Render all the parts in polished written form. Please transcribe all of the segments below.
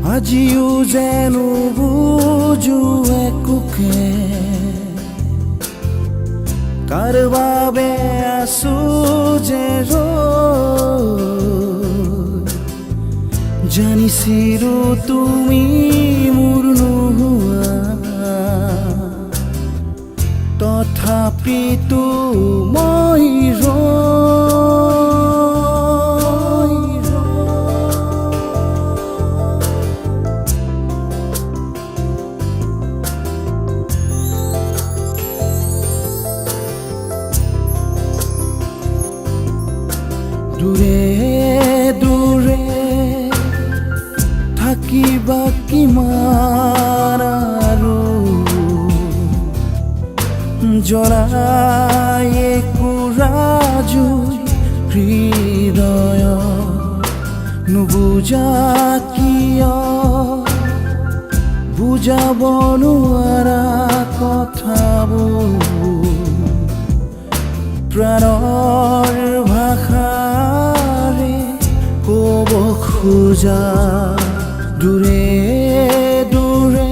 আজিও যেন বুজো একোকে কাৰ বাবে আছো যে জানিছিলো তুমি মোৰ নোহোৱা তথাপিতো মই দূৰে দূৰে থাকিবা কিমান আৰু জ্বলাই কুৰাজু হৃদয় নুবুজা কিয় বুজাব নোৱাৰা কথাবোৰ প্ৰাণৰ ভাষাৰে ক'ব খোজা দূৰে দূৰে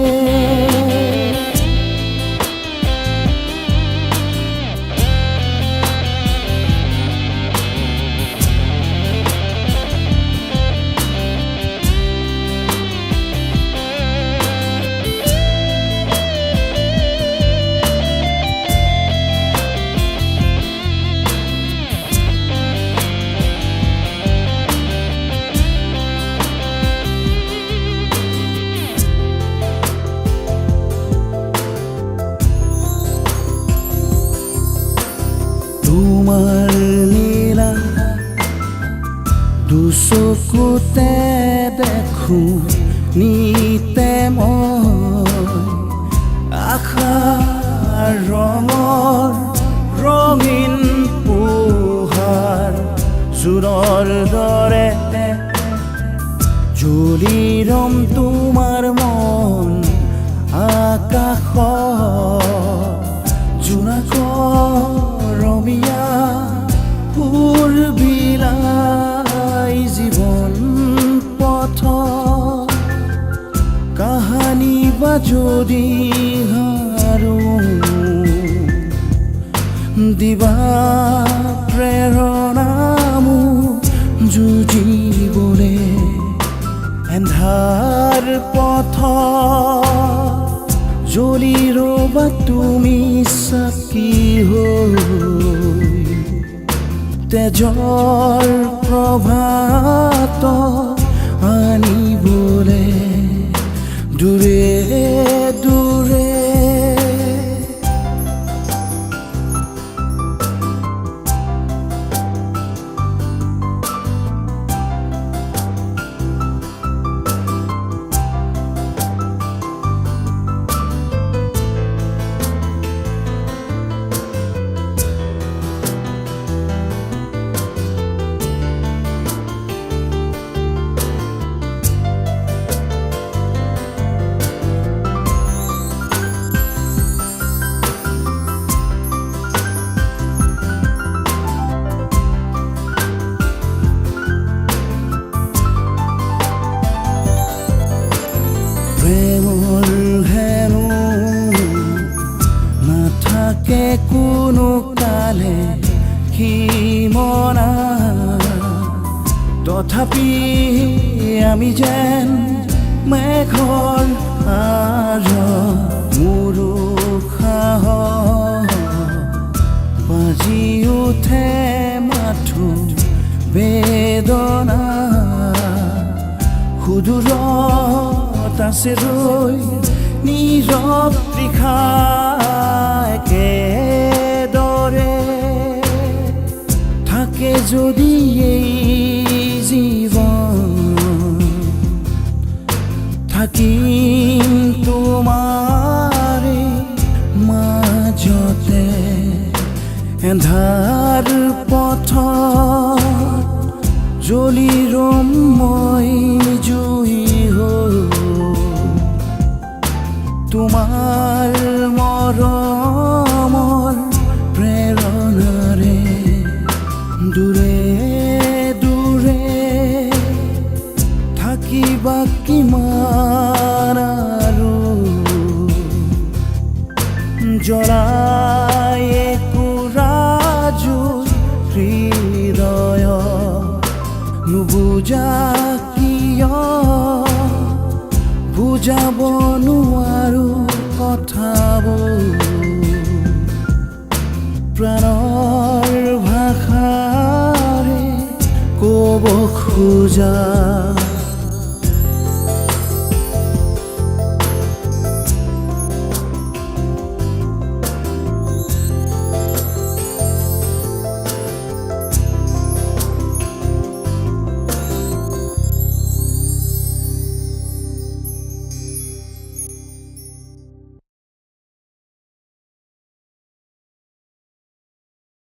তোমাৰ লীলা দুচকুতে দেখো নিতে মই আশাৰ ৰঙৰ ৰঙীন পোহাৰ জোৰৰ দৰে জ্বলি ৰম তোমাৰ মন আকাশত জোনাকৰ ৰমীয়া ফুল বিলাই জীৱন পথ কাহানী বা যদি হাৰো দিবা প্ৰেৰণা মোক যুঁজিবলে এন্ধাৰ পথ জ্বলি ৰবা তুমি চাকি হৈ তেজৰ প্ৰভাত আনিবলে দূৰে দূৰে প্ৰেমৰ হেনো নাথাকে কোনো কালে সীমনা তথাপি আমি যেন মেঘৰ মোৰ উশাহত বাজি উঠে মাথো বেদনা সুদূৰত আছে ৰৈ নীৰৱ তৃষা একেদৰে থাকে যদি এই জীৱন থাকিম তোমাৰে মাজতে এন্ধাৰ পথত জ্বলি ৰম মই জুই হৈ তোমাৰ মৰমৰ প্ৰেৰণাৰে দূৰে দূৰে থাকিবা কিমান আৰু জ্বলাই একোৰাজুই হৃদয় নুবুজা কিয় বুজাব নোৱাৰো কথাবোৰ প্ৰাণৰ ভাষাৰে ক'ব খোজা